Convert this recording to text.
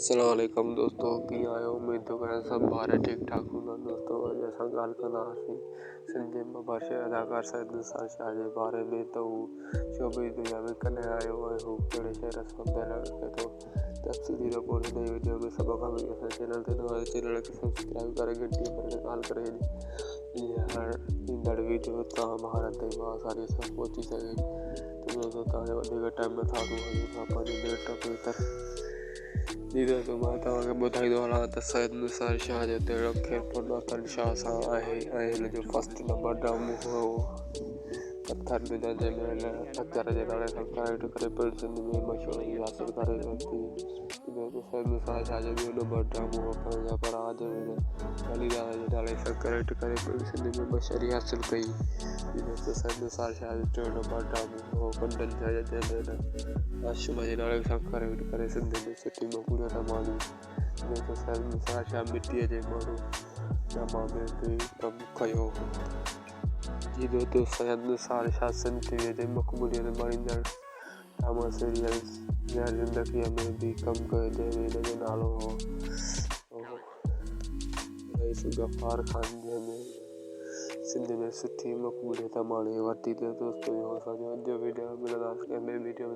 अस्सलामुअलैकुम दोस्तों की आयो उम्मीद तो करें सब बारे ठीक ठाक हूंदा दोस्तों। अॼु असां ॻाल्हि कंदासीं सिंध जे मशहूरु अदाकार सैयद निसार शाह जे बारे में। त हू शोबिज़ दुनिया में कॾहिं आयो ऐं हू कहिड़े शहर सां प्यार रखे थो। तफ़सीली रिपोर्ट हिन वीडियो में सभ खां पहिरीं असां चैनल ते नवां चैनल खे सब्सक्राइब करे घंटी पर ऑल करे जीअं हर ईंदड़ वीडियो तव्हां भारत ताईं आसानी सां पहुची सघे। त दोस्तों तव्हांजो वधीक टाइम नथा ॾियूं असां पंहिंजी नेट कंप्यूटर जी दोस्तों मां तव्हांखे ॿुधाईंदो हलां त सैयद निसार शाह जो तेड़ो खेल नाथन शाह सां आहे ऐं हिन जो फर्स्ट नंबर ड्रामो हुओ पत्थर दिल जंहिंमें हथियार जे नाले सां क्राइट करे पिणु सिंध में मशहूरी हासिल करे वरिती। सैयद निसार शाह जो ॿियो नंबर ड्रामो हुओ पंहिंजा पराज हुन अलीराजा जे नाले सां क्राइट करे पिणु सिंध में मशहूरी हासिल कई। सैयद निसार शाह जो टियों नंबर ड्रामो हुओ कंडन शाह जंहिंमें आशिमा जे नाले सां क्राइट करे सिंध में सुठी मक़बूलियत माणी। सैयद निसार शाह मिटीअ जे माण्हू ड्रामा में बि कमु कयो। जी दोस्तों सैयद निसार शाह सिंध टीवी ते मक़बूलियत माणींदड़ ड्रामा सीरियल्स गैर ज़िंदगीअ में बि कमु कयो जंहिंमें हिन जो नालो हो रईस गफ़ार ख़ान जंहिंमें सिंध में सुठी मक़बूलियत माणी वरिती। त दोस्तों इहो असांजो अॼु जो वीडियो मिलंदासीं कंहिं ॿिए वीडियो में।